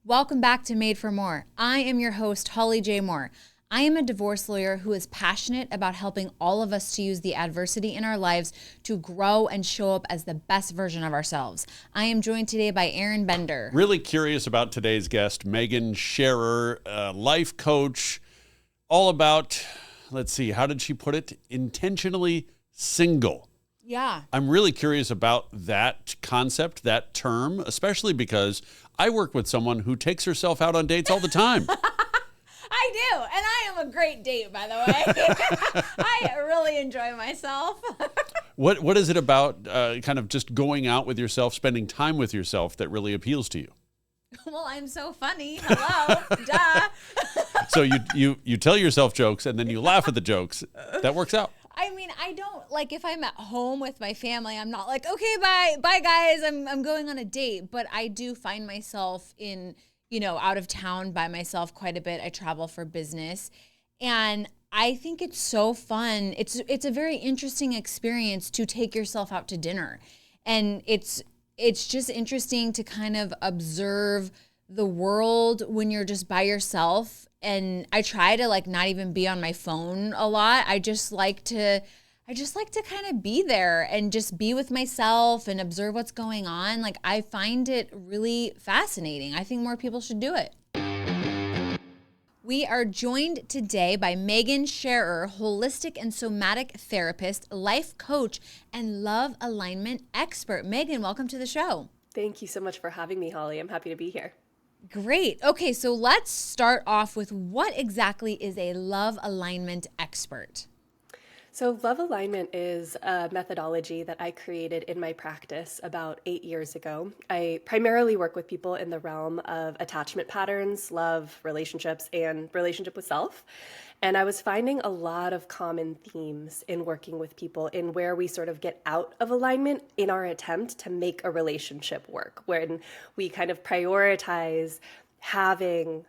Welcome back to Made for More. I am your host, Holly J. Moore. I am a divorce lawyer who is passionate about helping all of us to use the adversity in our lives to grow and show up as the best version of ourselves. I am joined today by Aaron Bender. Really curious about today's guest, Megan Sherer, life coach, all about, let's see, how did she put it? Intentionally single. Yeah. I'm really curious about that concept, that term, especially because I work with someone who takes herself out on dates all the time. I do, and I am a great date, by the way. I really enjoy myself. What is it about kind of just going out with yourself, spending time with yourself that really appeals to you? Well, I'm so funny. Hello. Duh. So you tell yourself jokes and then you laugh at the jokes. That works out. I mean, I don't, like, if I'm at home with my family, I'm not like, okay, bye guys, I'm going on a date. But I do find myself in, out of town by myself quite a bit. I travel for business. And I think it's so fun. It's a very interesting experience to take yourself out to dinner. And it's just interesting to kind of observe the world when you're just by yourself. And I try to not even be on my phone a lot. I just like to kind of be there and just be with myself and observe what's going on. I find it really fascinating. I think more people should do it. We are joined today by Megan Sherer, holistic and somatic therapist, life coach, and love alignment expert. Megan, welcome to the show. Thank you so much for having me, Holly. I'm happy to be here. Great. Okay, so let's start off with what exactly is a love alignment expert? So love alignment is a methodology that I created in my practice about 8 years ago. I primarily work with people in the realm of attachment patterns, love, relationships, and relationship with self. And I was finding a lot of common themes in working with people in where we sort of get out of alignment in our attempt to make a relationship work, when we kind of prioritize having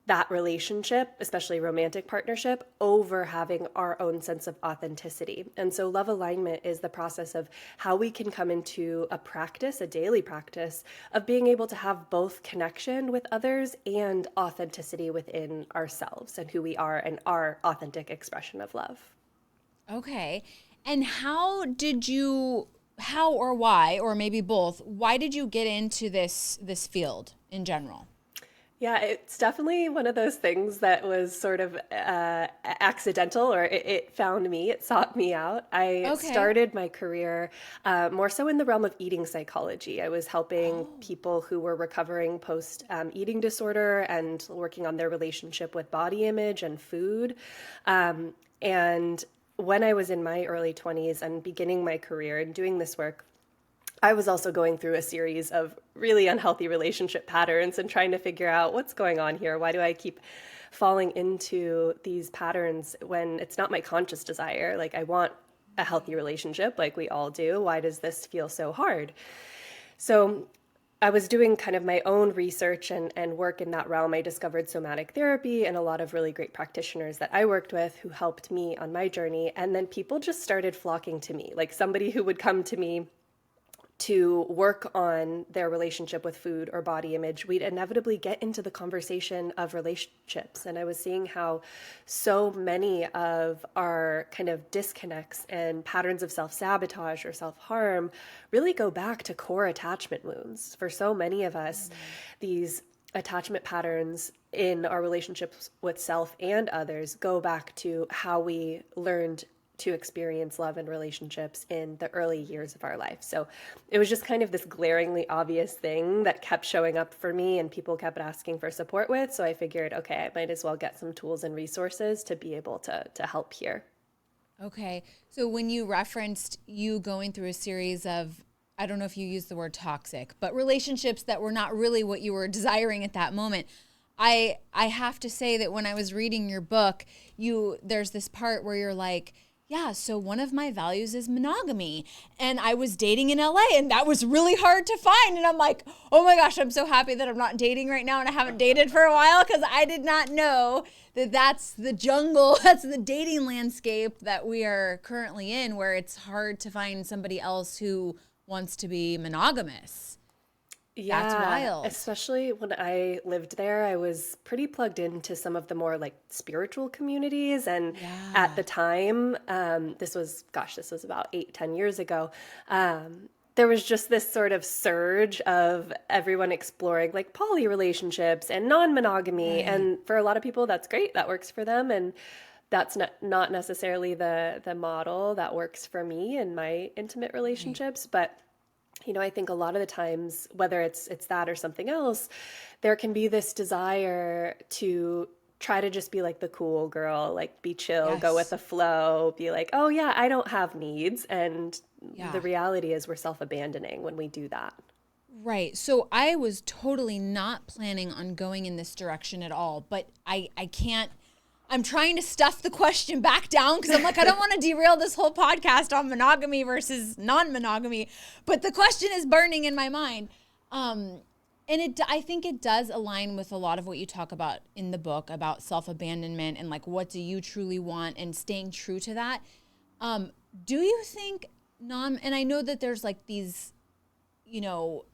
that relationship, especially romantic partnership, over having our own sense of authenticity. And so love alignment is the process of how we can come into a practice, a daily practice, of being able to have both connection with others and authenticity within ourselves and who we are and our authentic expression of love. Okay. And how or why, or maybe both, why did you get into this field in general? Yeah, it's definitely one of those things that was sort of accidental, or it found me, it sought me out. I started my career more so in the realm of eating psychology. I was helping people who were recovering post eating disorder and working on their relationship with body image and food. And when I was in my early 20s and beginning my career and doing this work, I was also going through a series of really unhealthy relationship patterns and trying to figure out what's going on here. Why do I keep falling into these patterns when it's not my conscious desire? I want a healthy relationship like we all do. Why does this feel so hard? So I was doing kind of my own research and work in that realm. I discovered somatic therapy and a lot of really great practitioners that I worked with who helped me on my journey. And then people just started flocking to me, like somebody who would come to me to work on their relationship with food or body image, we'd inevitably get into the conversation of relationships. And I was seeing how so many of our kind of disconnects and patterns of self-sabotage or self-harm really go back to core attachment wounds. For so many of us, these attachment patterns in our relationships with self and others go back to how we learned to experience love and relationships in the early years of our life. So it was just kind of this glaringly obvious thing that kept showing up for me and people kept asking for support with. So I figured, okay, I might as well get some tools and resources to be able to help here. Okay. So when you referenced you going through a series of, I don't know if you used the word toxic, but relationships that were not really what you were desiring at that moment, I have to say that when I was reading your book, there's this part where you're like, yeah, so one of my values is monogamy. And I was dating in LA and that was really hard to find. And I'm like, oh my gosh, I'm so happy that I'm not dating right now and I haven't dated for a while, because I did not know that that's the jungle, that's the dating landscape that we are currently in, where it's hard to find somebody else who wants to be monogamous. Yeah, That's wild. especially when I lived there, I was pretty plugged into some of the more like spiritual communities. And at Yeah. the time, this was about 8, 10 years ago. There was just this sort of surge of everyone exploring like poly relationships and non-monogamy. Right. And for a lot of people, that's great. That works for them. And that's not necessarily the model that works for me in my intimate Right. relationships. But I think a lot of the times, whether it's that or something else, there can be this desire to try to just be like the cool girl, like be chill, go with Yes. the flow, be like, oh yeah, I don't have needs. And the Yeah. reality is we're self-abandoning when we do that. Right. So I was totally not planning on going in this direction at all, but I can't. I'm trying to stuff the question back down because I'm like, I don't want to derail this whole podcast on monogamy versus non-monogamy, but the question is burning in my mind. And I think it does align with a lot of what you talk about in the book about self-abandonment and like, what do you truly want and staying true to that. Do you think and I know that there's like these, and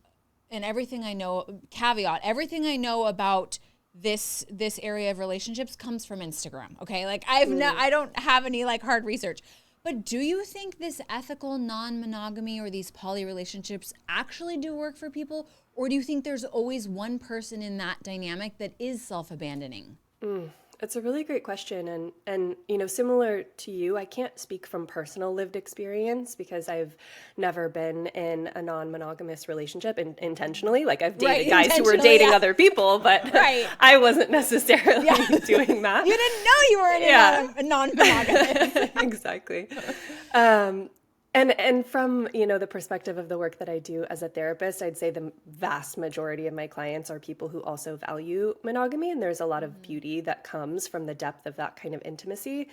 everything I know, caveat, everything I know about this area of relationships comes from Instagram. Okay. Like I don't have any like hard research, but do you think this ethical non-monogamy or these poly relationships actually do work for people? Or do you think there's always one person in that dynamic that is self-abandoning? It's a really great question, and similar to you, I can't speak from personal lived experience because I've never been in a non-monogamous relationship intentionally. Like I've dated guys who were dating other people, but Right. I wasn't necessarily doing that. You didn't know you were in a non-monogamous. Exactly. And from, the perspective of the work that I do as a therapist, I'd say the vast majority of my clients are people who also value monogamy, and there's a lot of beauty that comes from the depth of that kind of intimacy.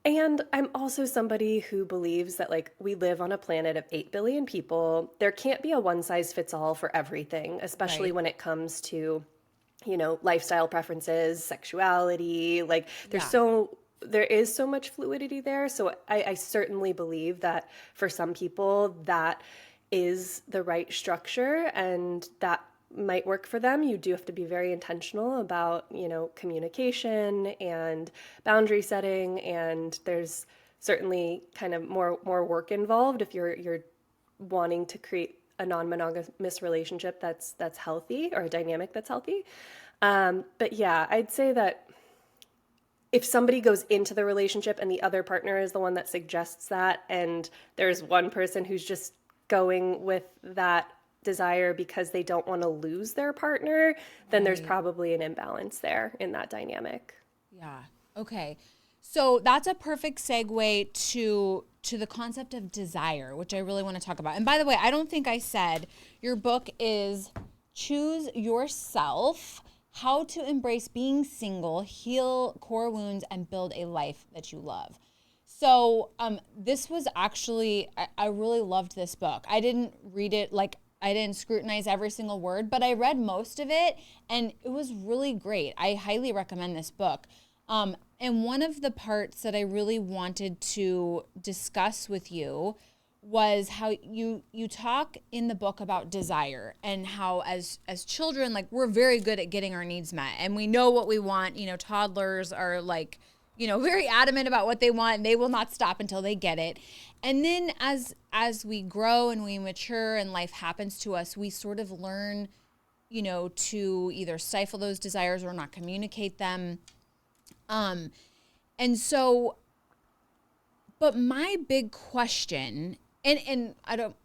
And I'm also somebody who believes that like we live on a planet of 8 billion people. There can't be a one size fits all for everything, especially Right. when it comes to, lifestyle preferences, sexuality. Like there is so much fluidity there. So I certainly believe that for some people that is the right structure and that might work for them. You do have to be very intentional about, communication and boundary setting. And there's certainly kind of more work involved if you're wanting to create a non-monogamous relationship that's healthy, or a dynamic that's healthy. But yeah, I'd say that if somebody goes into the relationship and the other partner is the one that suggests that, and there's one person who's just going with that desire because they don't want to lose their partner, then there's probably an imbalance there in that dynamic. Yeah. Okay. So that's a perfect segue to the concept of desire, which I really want to talk about. And by the way, I don't think I said your book is Choose Yourself: How to Embrace Being Single, Heal Core Wounds, and Build a Life That You Love. So this was actually, I really loved this book. I didn't read it, like I didn't scrutinize every single word, but I read most of it and it was really great. I highly recommend this book. And one of the parts that I really wanted to discuss with you was how you talk in the book about desire and how as children, like we're very good at getting our needs met and we know what we want. Toddlers are like, very adamant about what they want and they will not stop until they get it. And then as we grow and we mature and life happens to us, we sort of learn, to either stifle those desires or not communicate them. And so, but my big question, and I don't,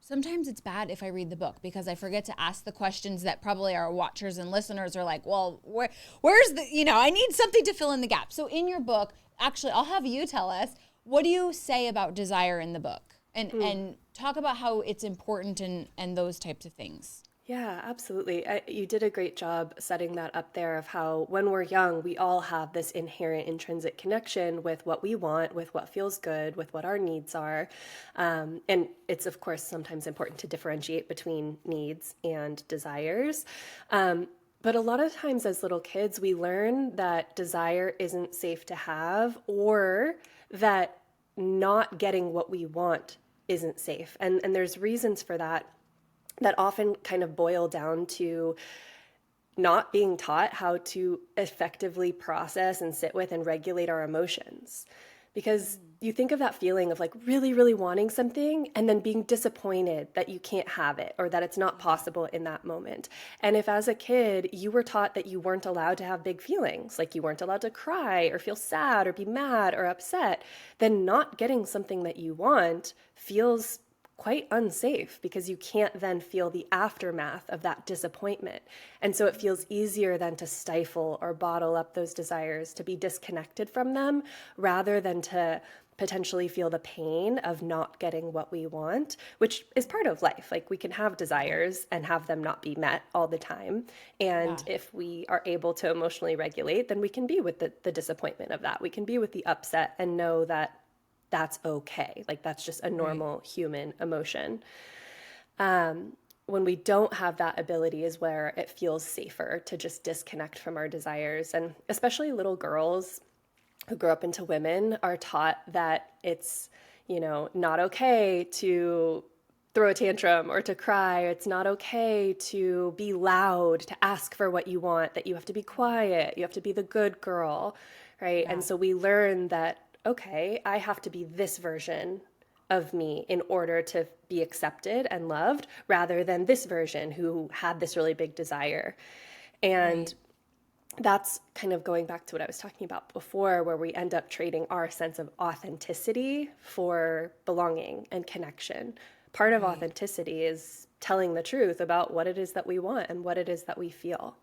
sometimes it's bad if I read the book because I forget to ask the questions that probably our watchers and listeners are like, well, where's the, I need something to fill in the gap. So in your book, actually, I'll have you tell us, what do you say about desire in the book? And talk about how it's important and those types of things. Yeah, absolutely. You did a great job setting that up there of how when we're young, we all have this inherent intrinsic connection with what we want, with what feels good, with what our needs are. And it's, of course, sometimes important to differentiate between needs and desires. But a lot of times as little kids, we learn that desire isn't safe to have, or that not getting what we want isn't safe. And there's reasons for that. that often kind of boil down to not being taught how to effectively process and sit with and regulate our emotions. Because you think of that feeling of like really, really wanting something and then being disappointed that you can't have it or that it's not possible in that moment. And if as a kid you were taught that you weren't allowed to have big feelings, like you weren't allowed to cry or feel sad or be mad or upset, then not getting something that you want feels quite unsafe because you can't then feel the aftermath of that disappointment. And so it feels easier then to stifle or bottle up those desires, to be disconnected from them, rather than to potentially feel the pain of not getting what we want, which is part of life. Like we can have desires and have them not be met all the time. And if we are able to emotionally regulate, then we can be with the disappointment of that. We can be with the upset and know that that's okay. Like that's just a normal human emotion. When we don't have that ability is where it feels safer to just disconnect from our desires. And especially little girls who grow up into women are taught that it's, not okay to throw a tantrum or to cry. It's not okay to be loud, to ask for what you want, that you have to be quiet, you have to be the good girl, right? And so we learn that, okay, I have to be this version of me in order to be accepted and loved, rather than this version who had this really big desire. And that's kind of going back to what I was talking about before, where we end up trading our sense of authenticity for belonging and connection. Part of authenticity is telling the truth about what it is that we want and what it is that we feel.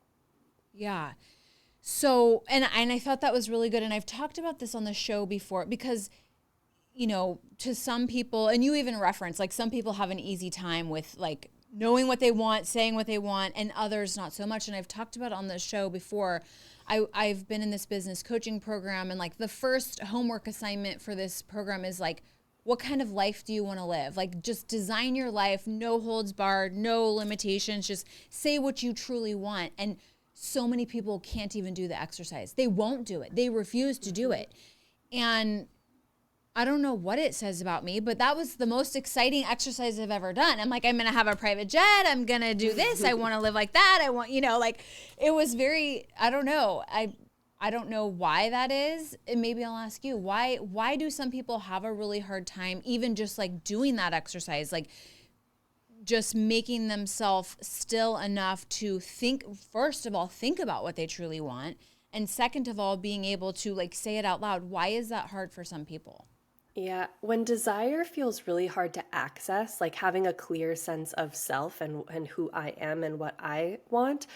Yeah. So, and I thought that was really good. And I've talked about this on the show before because, to some people, and you even reference, like some people have an easy time with like knowing what they want, saying what they want, and others not so much. And I've talked about on the show before, I've been in this business coaching program, and like the first homework assignment for this program is like, what kind of life do you want to live? Like just design your life, no holds barred, no limitations, just say what you truly want. And so many people can't even do the exercise. They won't do it. They refuse to do it. And I don't know what it says about me, but that was the most exciting exercise I've ever done. I'm like, I'm going to have a private jet. I'm going to do this. I want to live like that. I want, like it was very, I don't know. I don't know why that is. And maybe I'll ask you, why do some people have a really hard time even just like doing that exercise? Like just making themselves still enough to think, first of all, think about what they truly want. And second of all, being able to like say it out loud. Why is that hard for some people? Yeah, when desire feels really hard to access, like having a clear sense of self and who I am and what I want,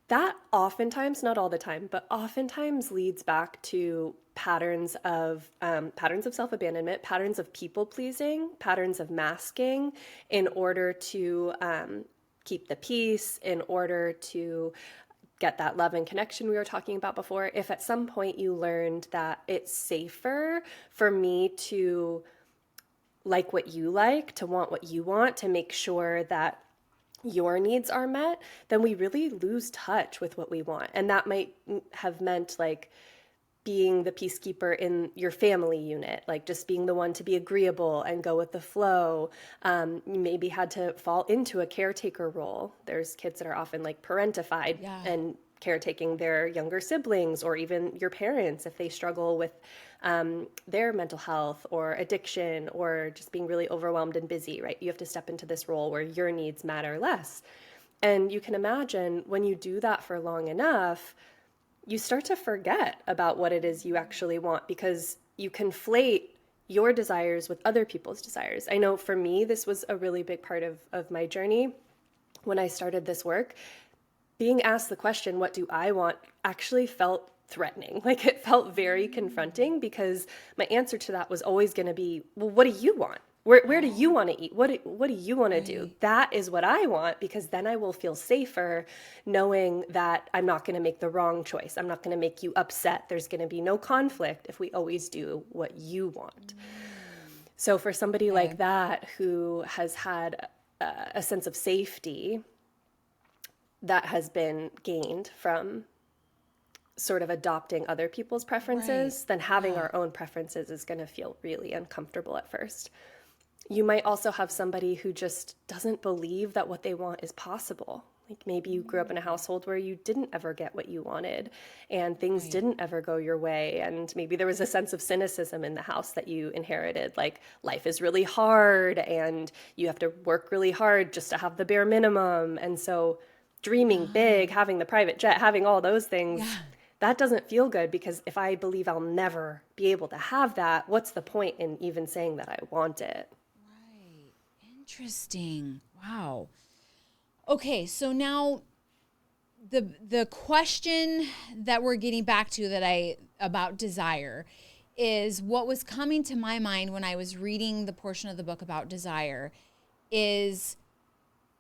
that oftentimes, not all the time, but oftentimes leads back to patterns of self-abandonment, patterns of people pleasing, patterns of masking in order to keep the peace, in order to get that love and connection we were talking about before. If at some point you learned that it's safer for me to like what you like, to want what you want, to make sure that your needs are met, then we really lose touch with what we want. And that might have meant like being the peacekeeper in your family unit, like just being the one to be agreeable and go with the flow. You maybe had to fall into a caretaker role. There's kids that are often like parentified and caretaking their younger siblings, or even your parents if they struggle with their mental health or addiction or just being really overwhelmed and busy, right? You have to step into this role where your needs matter less. And you can imagine when you do that for long enough, you start to forget about what it is you actually want because you conflate your desires with other people's desires. I know for me, this was a really big part of my journey. When I started this work, being asked the question, what do I want, actually felt threatening. Like it felt very confronting because my answer to that was always going to be, well, what do you want? Where do you want to eat? What do you want to do? That is what I want, because then I will feel safer knowing that I'm not going to make the wrong choice. I'm not going to make you upset. There's going to be no conflict if we always do what you want. So for somebody like that who has had a sense of safety that has been gained from sort of adopting other people's preferences, then having our own preferences is going to feel really uncomfortable at first. You might also have somebody who just doesn't believe that what they want is possible. Like maybe you grew up in a household where you didn't ever get what you wanted and things didn't ever go your way. And maybe there was a sense of cynicism in the house that you inherited. Like life is really hard and you have to work really hard just to have the bare minimum. And so dreaming big, having the private jet, having all those things, that doesn't feel good, because if I believe I'll never be able to have that, what's the point in even saying that I want it? Right. Interesting. Wow. Okay, so now the question that we're getting back to about desire is what was coming to my mind when I was reading the portion of the book about desire is,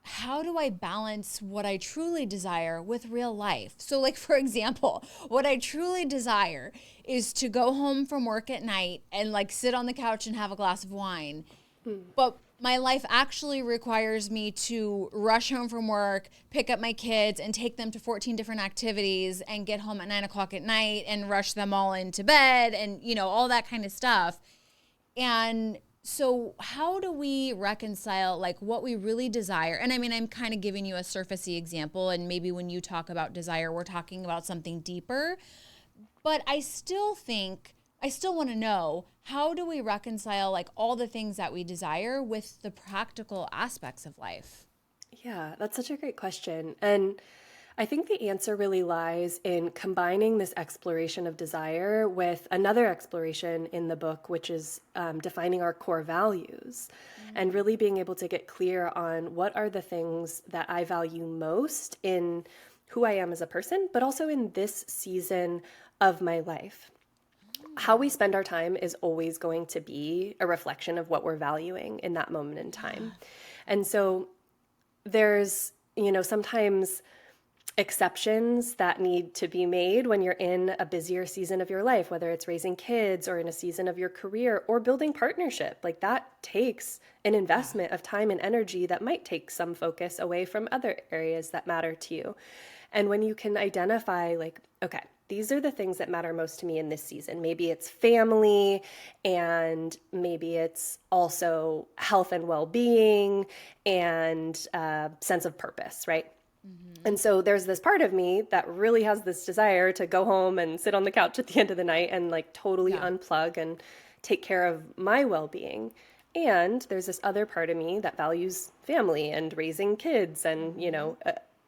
how do I balance what I truly desire with real life? So like, for example, what I truly desire is to go home from work at night and like sit on the couch and have a glass of wine. But my life actually requires me to rush home from work, pick up my kids and take them to 14 different activities and get home at 9 o'clock at night and rush them all into bed and, you know, all that kind of stuff. And so how do we reconcile like what we really desire? And I mean, I'm kind of giving you a surfacey example, and maybe when you talk about desire, we're talking about something deeper. But I still want to know, how do we reconcile like all the things that we desire with the practical aspects of life? Yeah, that's such a great question. And I think the answer really lies in combining this exploration of desire with another exploration in the book, which is defining our core values and really being able to get clear on what are the things that I value most in who I am as a person, but also in this season of my life. How we spend our time is always going to be a reflection of what we're valuing in that moment in time. And so there's, sometimes exceptions that need to be made when you're in a busier season of your life, whether it's raising kids or in a season of your career or building partnership. Like that takes an investment of time and energy that might take some focus away from other areas that matter to you. And when you can identify like, okay, these are the things that matter most to me in this season. Maybe it's family, and maybe it's also health and well-being and sense of purpose, right? Mm-hmm. And so there's this part of me that really has this desire to go home and sit on the couch at the end of the night and like totally unplug and take care of my well-being. And there's this other part of me that values family and raising kids and,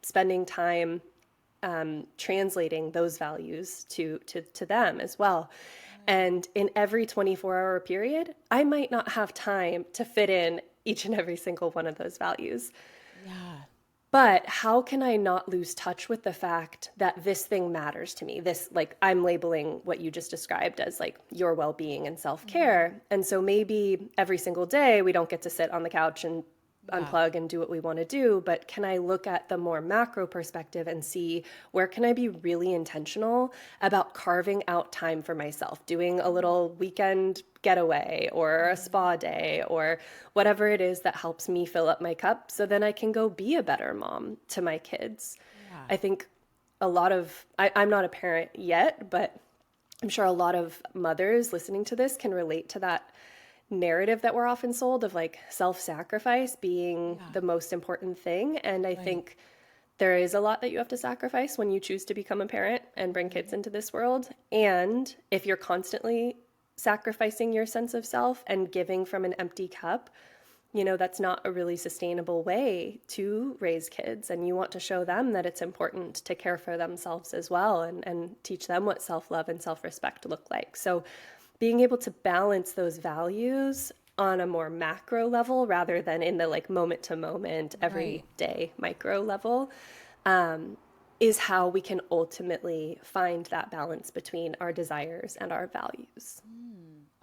spending time translating those values to them as well. And in every 24-hour period, I might not have time to fit in each and every single one of those values. Yeah. But how can I not lose touch with the fact that this thing matters to me? This, like, I'm labeling what you just described as like your well-being and self-care. Mm-hmm. And so maybe every single day we don't get to sit on the couch and unplug and do what we want to do, but can I look at the more macro perspective and see where can I be really intentional about carving out time for myself, doing a little weekend getaway or a spa day or whatever it is that helps me fill up my cup so then I can go be a better mom to my kids. Yeah. I think a lot of, I'm not a parent yet, but I'm sure a lot of mothers listening to this can relate to that narrative that we're often sold of like self-sacrifice being the most important thing. And I think there is a lot that you have to sacrifice when you choose to become a parent and bring kids into this world. And if you're constantly sacrificing your sense of self and giving from an empty cup, that's not a really sustainable way to raise kids. And you want to show them that it's important to care for themselves as well and teach them what self-love and self-respect look like. So being able to balance those values on a more macro level rather than in the like moment to moment, everyday micro level, is how we can ultimately find that balance between our desires and our values.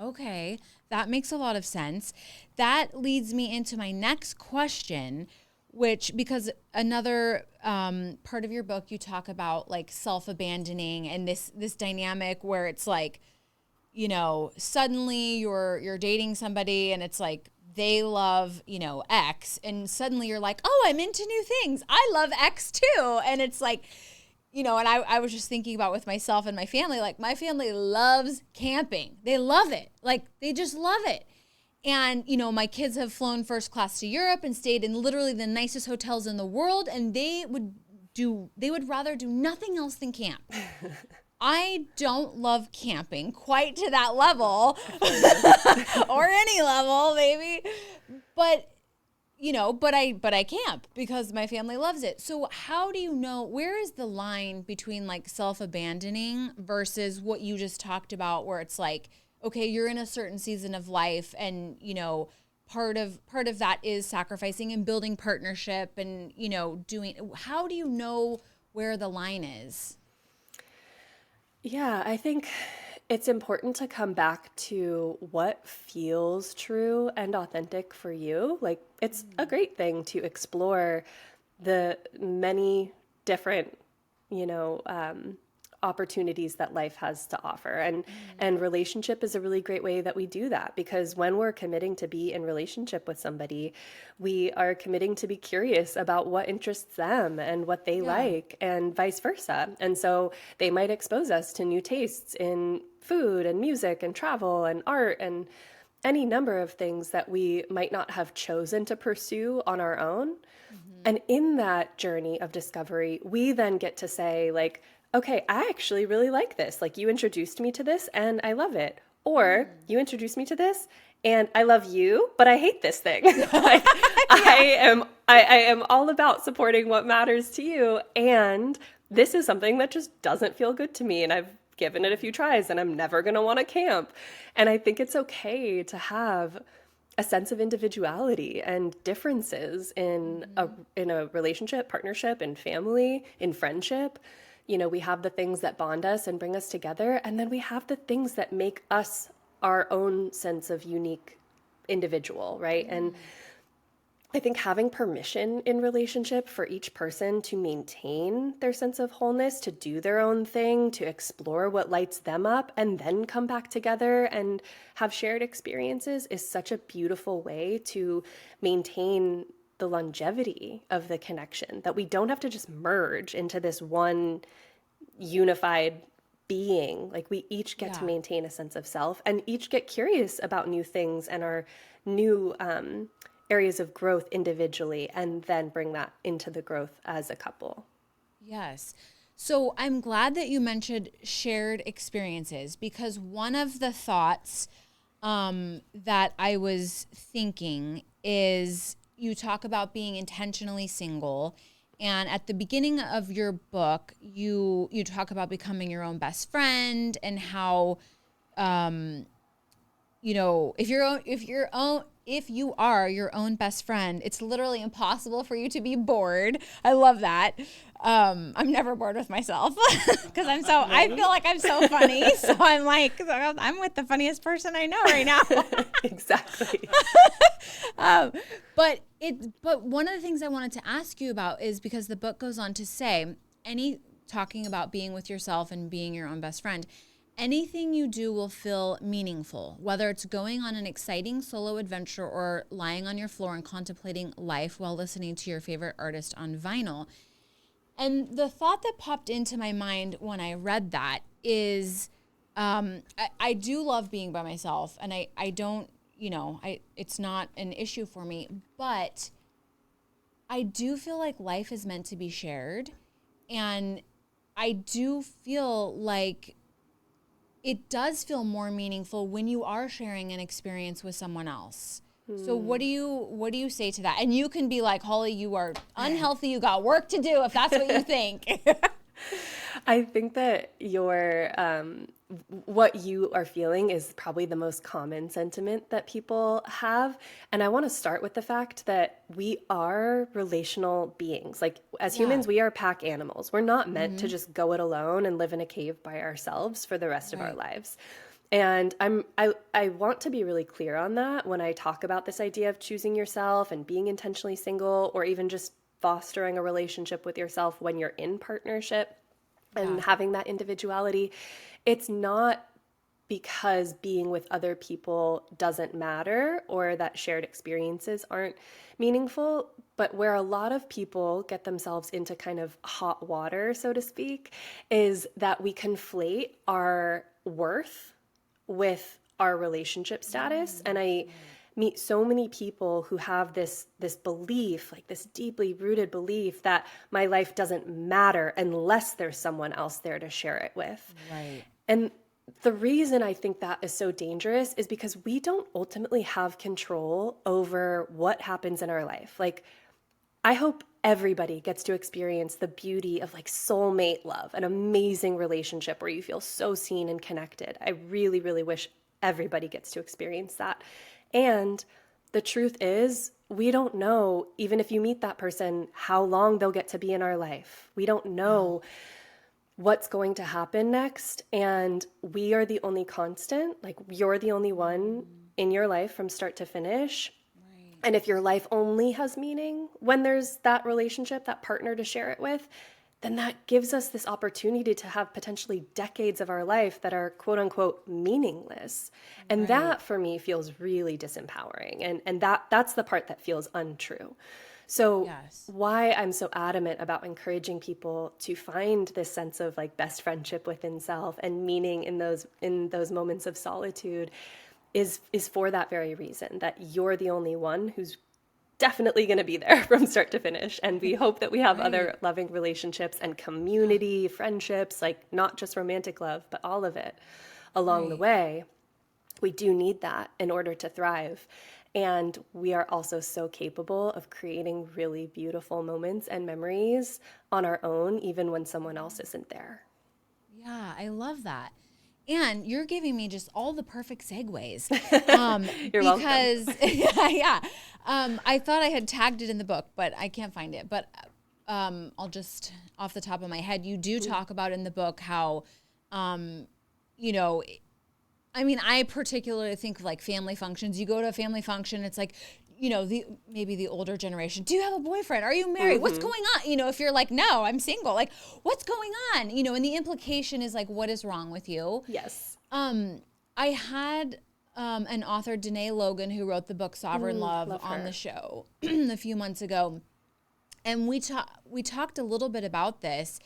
Okay, that makes a lot of sense. That leads me into my next question, which, because another part of your book, you talk about like self-abandoning and this dynamic where it's like, suddenly you're dating somebody and it's like they love, X, and suddenly you're like, oh, I'm into new things. I love X too. And it's like, and I was just thinking about with myself and my family, like my family loves camping. They love it. Like they just love it. And, my kids have flown first class to Europe and stayed in literally the nicest hotels in the world. And they would rather do nothing else than camp. I don't love camping quite to that level or any level, maybe. But I camp because my family loves it. So how do you know, where is the line between like self-abandoning versus what you just talked about, where it's like, okay, you're in a certain season of life and, part of that is sacrificing and building partnership and, how do you know where the line is? Yeah, I think it's important to come back to what feels true and authentic for you. Like, it's a great thing to explore the many different, opportunities that life has to offer. And relationship is a really great way that we do that, because when we're committing to be in relationship with somebody, we are committing to be curious about what interests them and what they like, and vice versa. And so they might expose us to new tastes in food and music and travel and art and any number of things that we might not have chosen to pursue on our own. And in that journey of discovery, we then get to say, like, okay, I actually really like this. Like, you introduced me to this and I love it. Or you introduced me to this and I love you, but I hate this thing. Like, I am all about supporting what matters to you. And this is something that just doesn't feel good to me. And I've given it a few tries and I'm never going to want to camp. And I think it's okay to have a sense of individuality and differences in a relationship, partnership, in family, in friendship. We have the things that bond us and bring us together, and then we have the things that make us our own sense of unique individual, right? And I think having permission in relationship for each person to maintain their sense of wholeness, to do their own thing, to explore what lights them up, and then come back together and have shared experiences is such a beautiful way to maintain the longevity of the connection, that we don't have to just merge into this one unified being. Like, we each get to maintain a sense of self and each get curious about new things and our new areas of growth individually, and then bring that into the growth as a couple. Yes. So I'm glad that you mentioned shared experiences, because one of the thoughts that I was thinking is, you talk about being intentionally single, and at the beginning of your book, you talk about becoming your own best friend and how, if you are your own best friend, it's literally impossible for you to be bored. I love that. I'm never bored with myself because I feel like I'm so funny. So I'm like, I'm with the funniest person I know right now. Exactly. But one of the things I wanted to ask you about is, because the book goes on to say, talking about being with yourself and being your own best friend, anything you do will feel meaningful, whether it's going on an exciting solo adventure or lying on your floor and contemplating life while listening to your favorite artist on vinyl. And the thought that popped into my mind when I read that is, I do love being by myself, and I don't, it's not an issue for me, but I do feel like life is meant to be shared. And I do feel like it does feel more meaningful when you are sharing an experience with someone else. So what do you say to that? And you can be like, Holly, you are unhealthy. You got work to do if that's what you think. I think that what you are feeling is probably the most common sentiment that people have. And I want to start with the fact that we are relational beings. Like, as humans, we are pack animals. We're not meant to just go it alone and live in a cave by ourselves for the rest of our lives. And I want to be really clear on that when I talk about this idea of choosing yourself and being intentionally single, or even just fostering a relationship with yourself when you're in partnership and having that individuality. It's not because being with other people doesn't matter or that shared experiences aren't meaningful, but where a lot of people get themselves into kind of hot water, so to speak, is that we conflate our worth with our relationship status. And I meet so many people who have this belief, like this deeply rooted belief that my life doesn't matter unless there's someone else there to share it with. Right. And the reason I think that is so dangerous is because we don't ultimately have control over what happens in our life. Like, I hope everybody gets to experience the beauty of like soulmate love, an amazing relationship where you feel so seen and connected. I really, really wish everybody gets to experience that. And the truth is, we don't know, even if you meet that person, how long they'll get to be in our life. We don't know what's going to happen next. And we are the only constant. Like, you're the only one in your life from start to finish. Right. And if your life only has meaning when there's that relationship, that partner to share it with, then that gives us this opportunity to have potentially decades of our life that are quote unquote meaningless. And that for me feels really disempowering. And that's the part that feels untrue. So why I'm so adamant about encouraging people to find this sense of like best friendship within self and meaning in those moments of solitude is for that very reason, that you're the only one who's definitely going to be there from start to finish. And we hope that we have other loving relationships and community, friendships, like not just romantic love, but all of it along the way. We do need that in order to thrive. And we are also so capable of creating really beautiful moments and memories on our own, even when someone else isn't there. Yeah, I love that. And you're giving me just all the perfect segues. You're welcome. I thought I had tagged it in the book, but I can't find it. But I'll just, off the top of my head, you do talk about in the book how, you know, I mean, I particularly think of like family functions. You go to a family function, it's like, you know, maybe the older generation. Do you have a boyfriend? Are you married? What's going on? You know, if you're like, no, I'm single. Like, what's going on? You know, and the implication is like, what is wrong with you? Yes. I had an author, Danae Logan, who wrote the book Sovereign Love on the show a few months ago, and we talked a little bit about this,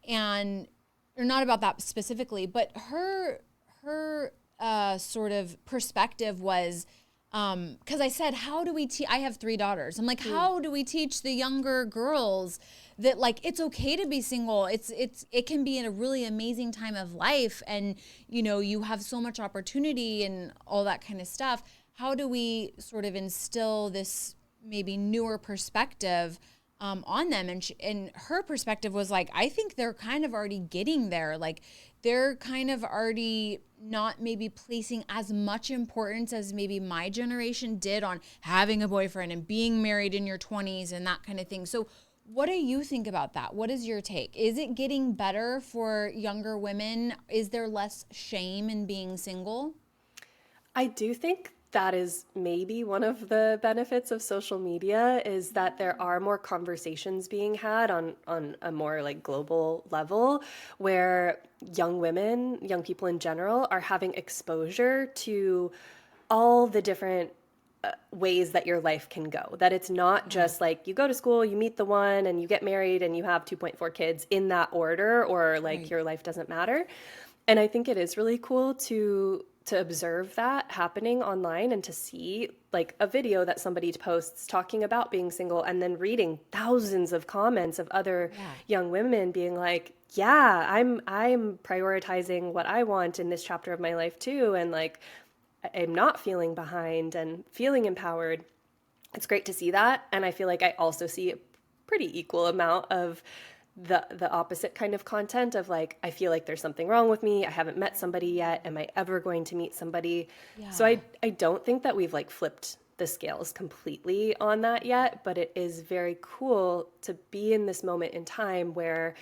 and or not about that specifically, but her sort of perspective was, because I said, how do we I have 3 daughters. I'm like, how do we teach the younger girls that like, it's okay to be single. It can be in a really amazing time of life. And, you know, you have so much opportunity and all that kind of stuff. How do we sort of instill this maybe newer perspective on them? And her perspective was like, I think they're kind of already getting there. Like, they're kind of already not maybe placing as much importance as maybe my generation did on having a boyfriend and being married in your 20s and that kind of thing. So what do you think about that? What is your take? Is it getting better for younger women? Is there less shame in being single? I do think that is maybe one of the benefits of social media, is that there are more conversations being had on a more like global level, where young women, young people in general, are having exposure to all the different ways that your life can go. That it's not just like you go to school, you meet the one, and you get married, and you have 2.4 kids in that order, or like your life doesn't matter. And I think it is really cool to observe that happening online, and to see like a video that somebody posts talking about being single, and then reading thousands of comments of other young women being like, yeah, I'm prioritizing what I want in this chapter of my life too, and like I'm not feeling behind and feeling empowered. It's great to see that. And I feel like I also see a pretty equal amount of the opposite kind of content of like, I feel like there's something wrong with me. I haven't met somebody yet. Am I ever going to meet somebody? Yeah. So I don't think that we've like flipped the scales completely on that yet, but it is very cool to be in this moment in time where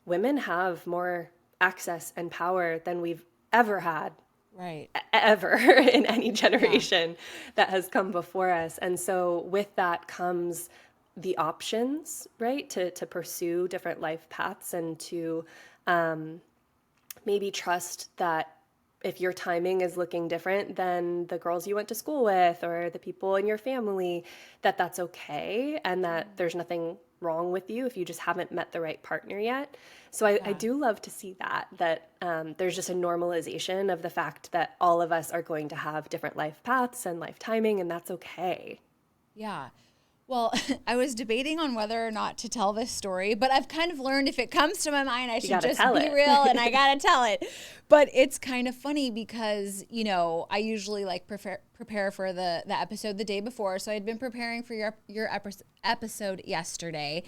women have more access and power than we've ever had. Right. Ever in any generation that has come before us. And so with that comes the options, right, to pursue different life paths, and to maybe trust that if your timing is looking different than the girls you went to school with or the people in your family, that that's okay, and that there's nothing wrong with you if you just haven't met the right partner yet. So I do love to see that there's just a normalization of the fact that all of us are going to have different life paths and life timing, and that's okay. Yeah. Well, I was debating on whether or not to tell this story, but I've kind of learned if it comes to my mind, I should just be real and I gotta tell it. But it's kind of funny because, you know, I usually like prepare for the episode the day before. So I'd been preparing for your episode yesterday.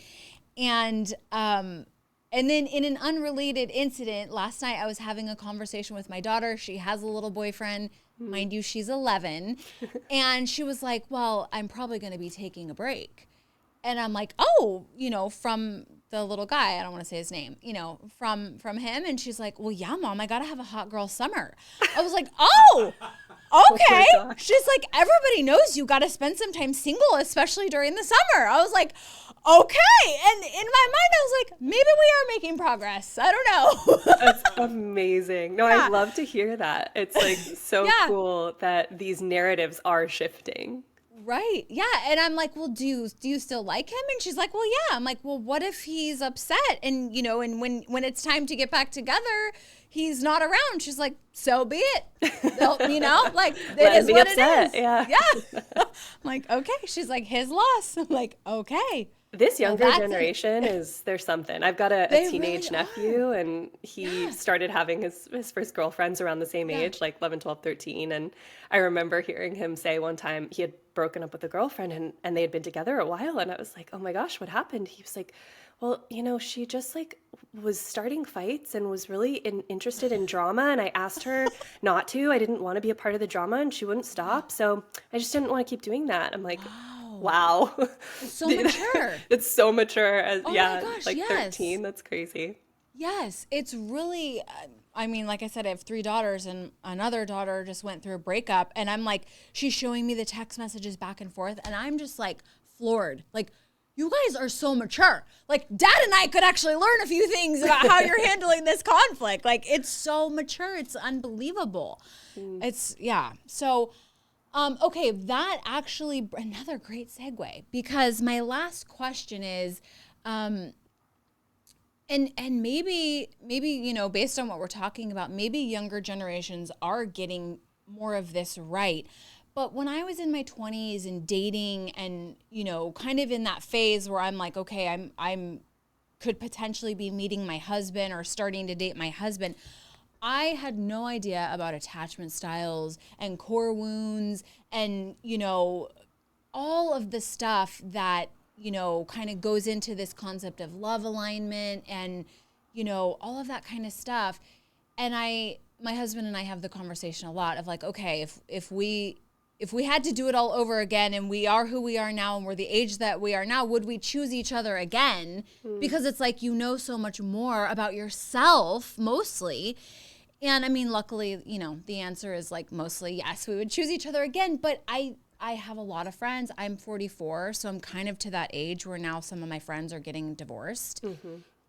And then in an unrelated incident, last night I was having a conversation with my daughter. She has a little boyfriend. Mind you, she's 11. And she was like, well, I'm probably going to be taking a break. And I'm like, oh, you know, from the little guy, I don't want to say his name, you know, from him. And she's like, well, yeah, Mom, I got to have a hot girl summer. I was like, oh, okay. Oh, she's like, everybody knows you got to spend some time single, especially during the summer. I was like, okay. And in my mind, I was like, maybe we are making progress. I don't know. That's amazing. No, I love to hear that. It's like so cool that these narratives are shifting. Right. Yeah. And I'm like, well, do you still like him? And she's like, well, yeah. I'm like, well, what if he's upset? And, you know, and when it's time to get back together, he's not around. She's like, so be it. You know, like, it is what it is. Yeah. I'm like, okay. She's like, his loss. I'm like, okay. This younger generation there's something. I've got a teenage nephew, and he started having his first girlfriends around the same age, like 11, 12, 13. And I remember hearing him say one time he had broken up with a girlfriend and they had been together a while. And I was like, oh my gosh, what happened? He was like, well, you know, she just like was starting fights and was really interested in drama. And I asked her not to. I didn't want to be a part of the drama, and she wouldn't stop. So I just didn't want to keep doing that. I'm like, wow. It's so mature. It's so mature. My gosh, like 13. That's crazy. Yes. It's really, I mean, like I said, I have 3 daughters, and another daughter just went through a breakup, and I'm like, she's showing me the text messages back and forth, and I'm just like floored. Like, you guys are so mature. Like, Dad and I could actually learn a few things about how you're handling this conflict. Like, it's so mature. It's unbelievable. It's, yeah. So, okay, that actually, another great segue, because my last question is, and maybe, you know, based on what we're talking about, maybe younger generations are getting more of this right. But when I was in my 20s and dating and, you know, kind of in that phase where I'm like, okay, I'm could potentially be meeting my husband or starting to date my husband, I had no idea about attachment styles and core wounds and, you know, all of the stuff that, you know, kind of goes into this concept of love alignment and, you know, all of that kind of stuff. And my husband and I have the conversation a lot of like, okay, if we had to do it all over again and we are who we are now and we're the age that we are now, would we choose each other again? Because it's like, you know so much more about yourself mostly. And I mean, luckily, you know, the answer is like mostly yes, we would choose each other again. But I have a lot of friends. I'm 44, so I'm kind of to that age where now some of my friends are getting divorced.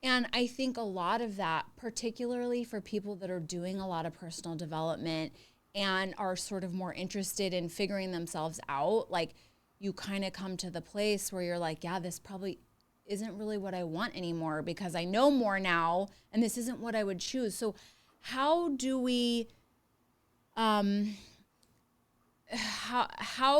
And I think a lot of that, particularly for people that are doing a lot of personal development and are sort of more interested in figuring themselves out, like you kind of come to the place where you're like, yeah, this probably isn't really what I want anymore because I know more now and this isn't what I would choose. So how do we, how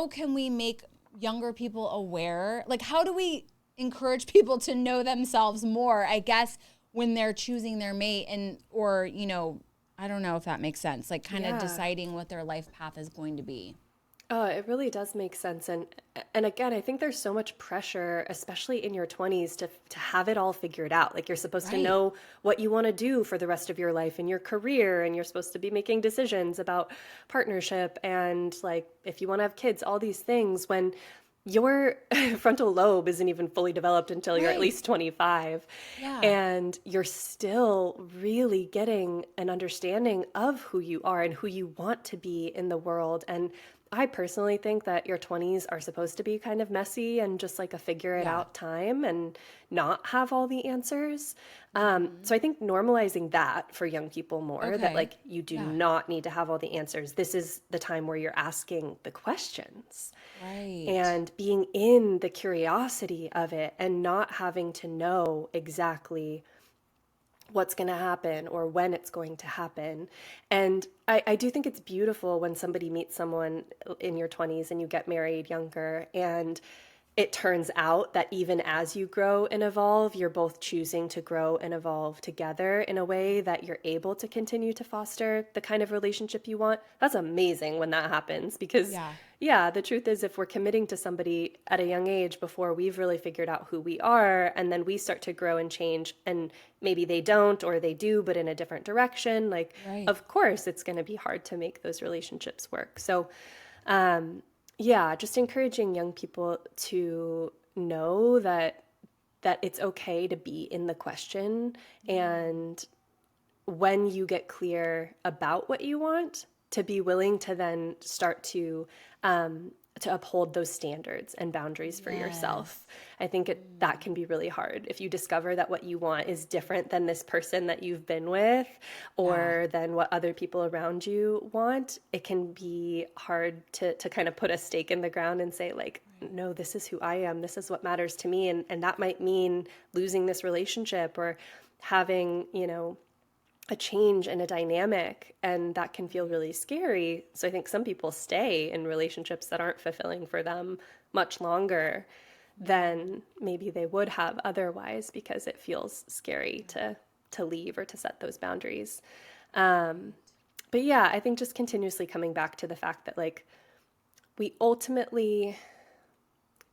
can we make younger people aware? Like, how do we encourage people to know themselves more, I guess, when they're choosing their mate or, you know, I don't know if that makes sense, like kind of deciding what their life path is going to be. Oh, it really does make sense. And again, I think there's so much pressure, especially in your 20s, to have it all figured out. Like you're supposed to know what you want to do for the rest of your life in your career, and you're supposed to be making decisions about partnership and like if you want to have kids, all these things, when your frontal lobe isn't even fully developed until you're at least 25. And you're still really getting an understanding of who you are and who you want to be in the world. And I personally think that your 20s are supposed to be kind of messy and just like a figure it out time and not have all the answers. So I think normalizing that for young people more, that like you do not need to have all the answers. This is the time where you're asking the questions. Right. And being in the curiosity of it and not having to know exactly what's going to happen or when it's going to happen. And I do think it's beautiful when somebody meets someone in your 20s and you get married younger, and it turns out that even as you grow and evolve, you're both choosing to grow and evolve together in a way that you're able to continue to foster the kind of relationship you want. That's amazing when that happens, because the truth is, if we're committing to somebody at a young age before we've really figured out who we are, and then we start to grow and change, and maybe they don't, or they do, but in a different direction, like, of course, it's going to be hard to make those relationships work. So, just encouraging young people to know that it's okay to be in the question, and when you get clear about what you want, to be willing to then start to uphold those standards and boundaries for yourself. I think that can be really hard. If you discover that what you want is different than this person that you've been with, or than what other people around you want, it can be hard to kind of put a stake in the ground and say, like, no, this is who I am. This is what matters to me. And that might mean losing this relationship or having, a change in a dynamic, and that can feel really scary. So I think some people stay in relationships that aren't fulfilling for them much longer than maybe they would have otherwise, because it feels scary to leave or to set those boundaries. But I think just continuously coming back to the fact that, like, we ultimately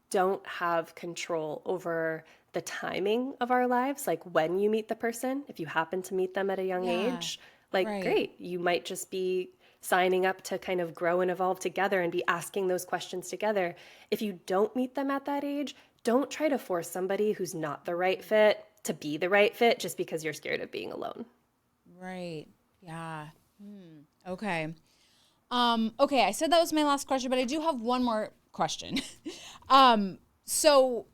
don't have control over the timing of our lives, like when you meet the person. If you happen to meet them at a young age, great, you might just be signing up to kind of grow and evolve together and be asking those questions together. If you don't meet them at that age, don't try to force somebody who's not the right fit to be the right fit just because you're scared of being alone. Right. Yeah. Okay. Okay, I said that was my last question, but I do have one more question. So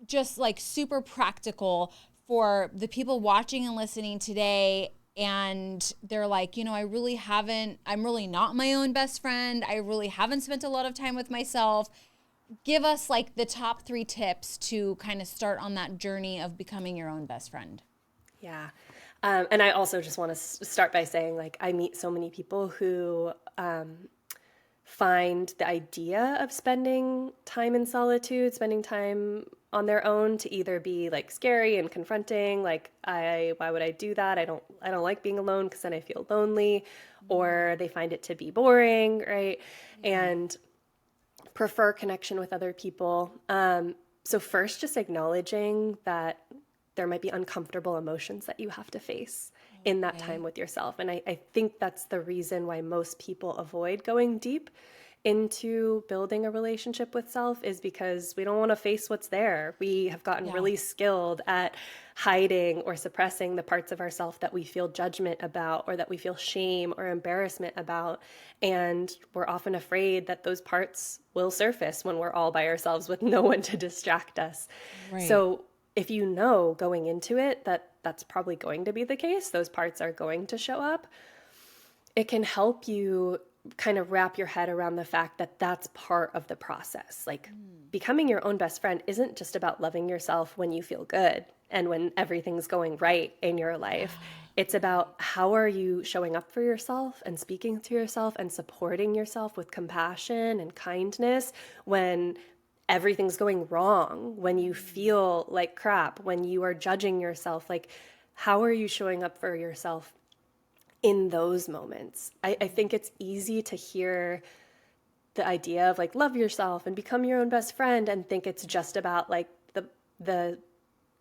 just like super practical for the people watching and listening today, and they're like, I'm really not my own best friend. I really haven't spent a lot of time with myself. Give us like the top 3 tips to kind of start on that journey of becoming your own best friend. Yeah. And I also just want to start by saying, like, I meet so many people who find the idea of spending time in solitude, spending time on their own, to either be like scary and confronting, like, why would I do that? I don't like being alone because then I feel lonely, or they find it to be boring, right? And prefer connection with other people. So first, just acknowledging that there might be uncomfortable emotions that you have to face in that time with yourself. And I think that's the reason why most people avoid going deep into building a relationship with self, is because we don't want to face what's there. We have gotten really skilled at hiding or suppressing the parts of ourself that we feel judgment about, or that we feel shame or embarrassment about. And we're often afraid that those parts will surface when we're all by ourselves with no one to distract us. Right. So if you know going into it that that's probably going to be the case, those parts are going to show up, it can help you kind of wrap your head around the fact that that's part of the process. Like, becoming your own best friend isn't just about loving yourself when you feel good and when everything's going right in your life. It's about how are you showing up for yourself and speaking to yourself and supporting yourself with compassion and kindness when everything's going wrong, when you feel like crap, when you are judging yourself. Like, how are you showing up for yourself in those moments? I think it's easy to hear the idea of like, love yourself and become your own best friend, and think it's just about like the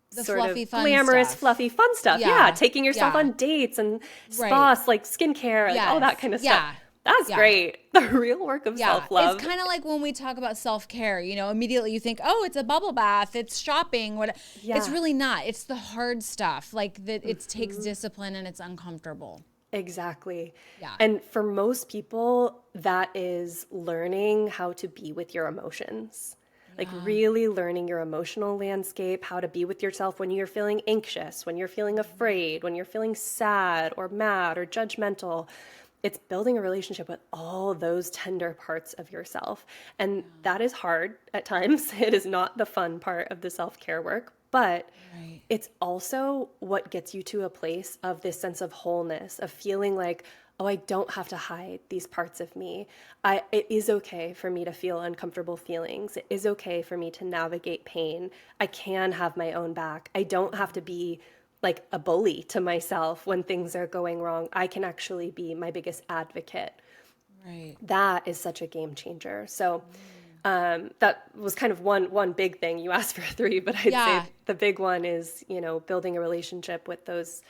sort fluffy, of fun glamorous, stuff. fluffy, fun stuff. Yeah. Taking yourself on dates and spas, like skincare, like all that kind of stuff. That's great. The real work of self-love. It's kind of like when we talk about self-care, immediately you think, oh, it's a bubble bath, it's shopping. It's really not. It's the hard stuff. Like that, it takes discipline and it's uncomfortable. Exactly. Yeah. And for most people, that is learning how to be with your emotions. Like Yeah. really learning your emotional landscape, how to be with yourself when you're feeling anxious, when you're feeling afraid, when you're feeling sad or mad or judgmental. It's building a relationship with all those tender parts of yourself. And that is hard at times. It is not the fun part of the self-care work, but Right. it's also what gets you to a place of this sense of wholeness, of feeling like, oh, I don't have to hide these parts of me. It is okay for me to feel uncomfortable feelings. It is okay for me to navigate pain. I can have my own back. I don't have to be like a bully to myself when things are going wrong. I can actually be my biggest advocate. Right. That is such a game changer. So that was kind of one big thing. You asked for three, but I'd Yeah. say the big one is, building a relationship with those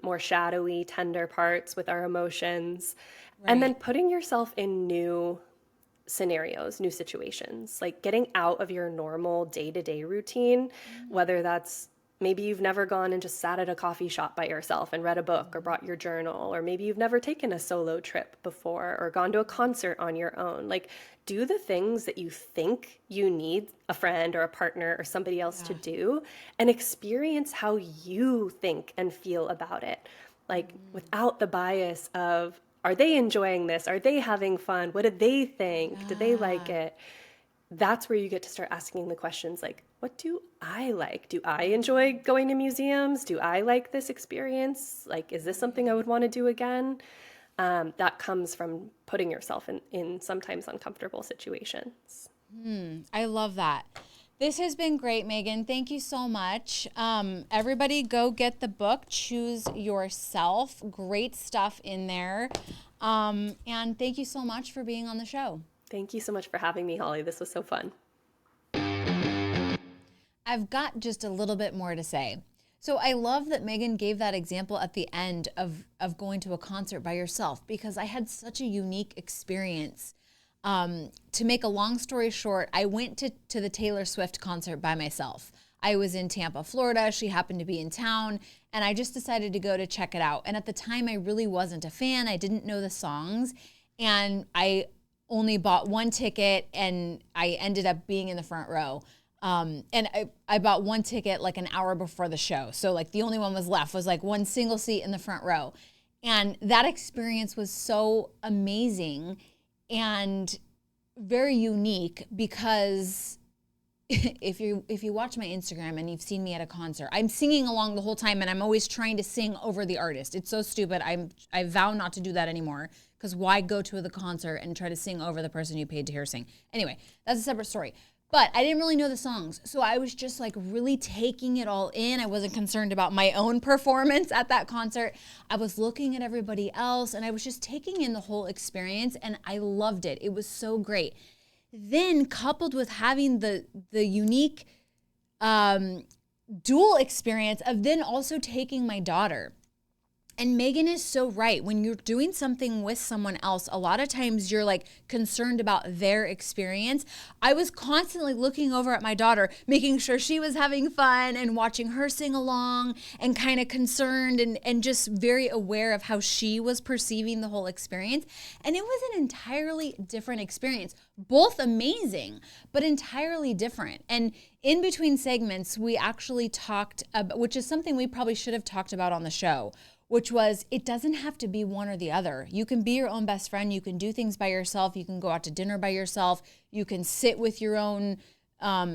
more shadowy, tender parts with our emotions. And then Right. putting yourself in new scenarios, new situations, like getting out of your normal day-to-day routine, whether that's maybe you've never gone and just sat at a coffee shop by yourself and read a book or brought your journal, or maybe you've never taken a solo trip before or gone to a concert on your own. Like, do the things that you think you need a friend or a partner or somebody else to do, and experience how you think and feel about it. Like, without the bias of, are they enjoying this? Are they having fun? What do they think? Do they like it? That's where you get to start asking the questions like, what do I like? Do I enjoy going to museums? Do I like this experience? Like, is this something I would want to do again? That comes from putting yourself in sometimes uncomfortable situations. I love that. This has been great, Megan. Thank you so much. Everybody go get the book, Choose Yourself. Great stuff in there. And thank you so much for being on the show. Thank you so much for having me, Holly. This was so fun. I've got just a little bit more to say. So I love that Megan gave that example at the end of going to a concert by yourself, because I had such a unique experience. To make a long story short, I went to the Taylor Swift concert by myself. I was in Tampa, Florida. She happened to be in town, and I just decided to go to check it out. And at the time, I really wasn't a fan. I didn't know the songs, and I only bought one ticket, and I ended up being in the front row. And I bought one ticket like an hour before the show. So like the only one was left was like one single seat in the front row. And that experience was so amazing and very unique, because if you watch my Instagram and you've seen me at a concert, I'm singing along the whole time, and I'm always trying to sing over the artist. It's so stupid. I vow not to do that anymore, because why go to the concert and try to sing over the person you paid to hear sing? Anyway, that's a separate story. But I didn't really know the songs, so I was just like really taking it all in. I wasn't concerned about my own performance at that concert. I was looking at everybody else, and I was just taking in the whole experience, and I loved it. It was so great. Then coupled with having the unique dual experience of then also taking my daughter. And Megan is so right. When you're doing something with someone else, a lot of times you're like concerned about their experience. I was constantly looking over at my daughter, making sure she was having fun and watching her sing along, and kind of concerned and just very aware of how she was perceiving the whole experience. And it was an entirely different experience, both amazing, but entirely different. And in between segments, we actually talked about, which is something we probably should have talked about on the show, which was, it doesn't have to be one or the other. You can be your own best friend. You can do things by yourself. You can go out to dinner by yourself. You can sit with your own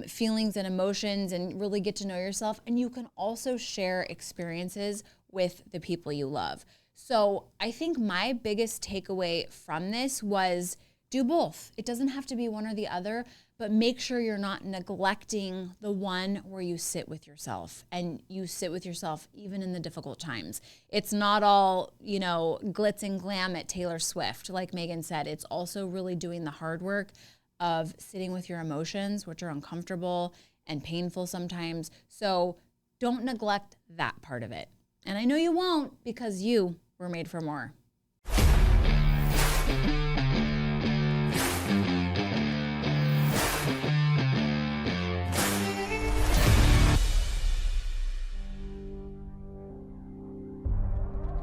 feelings and emotions and really get to know yourself. And you can also share experiences with the people you love. So I think my biggest takeaway from this was, do both. It doesn't have to be one or the other, but make sure you're not neglecting the one where you sit with yourself, and you sit with yourself even in the difficult times. It's not all, glitz and glam at Taylor Swift. Like Megan said, it's also really doing the hard work of sitting with your emotions, which are uncomfortable and painful sometimes. So don't neglect that part of it. And I know you won't, because you were made for more.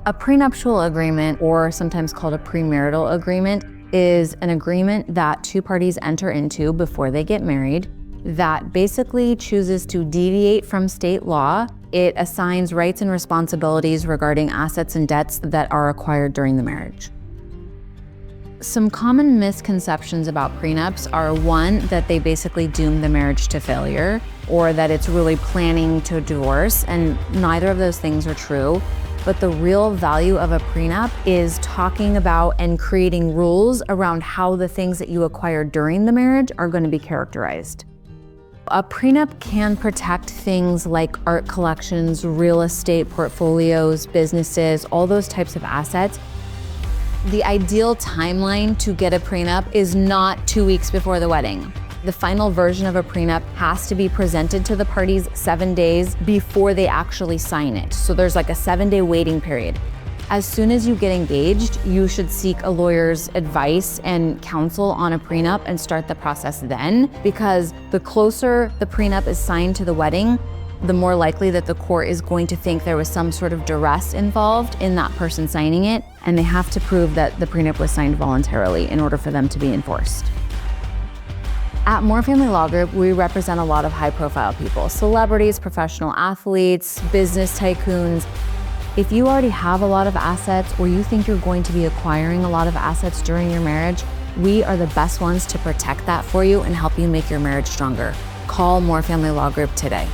A A prenuptial agreement, or sometimes called a premarital agreement, is an agreement that two parties enter into before they get married that basically chooses to deviate from state law. It assigns rights and responsibilities regarding assets and debts that are acquired during the marriage. Some common misconceptions about prenups are, one, that they basically doom the marriage to failure, or that it's really planning to divorce, and neither of those things are true. But the real value of a prenup is talking about and creating rules around how the things that you acquire during the marriage are going to be characterized. A prenup can protect things like art collections, real estate portfolios, businesses, all those types of assets. The ideal timeline to get a prenup is not 2 weeks before the wedding. The final version of a prenup has to be presented to the parties 7 days before they actually sign it. So there's like a 7-day waiting period. As soon as you get engaged, you should seek a lawyer's advice and counsel on a prenup and start the process then, because the closer the prenup is signed to the wedding, the more likely that the court is going to think there was some sort of duress involved in that person signing it, and they have to prove that the prenup was signed voluntarily in order for them to be enforced. At More Family Law Group, we represent a lot of high-profile people, celebrities, professional athletes, business tycoons. If you already have a lot of assets, or you think you're going to be acquiring a lot of assets during your marriage, we are the best ones to protect that for you and help you make your marriage stronger. Call More Family Law Group today.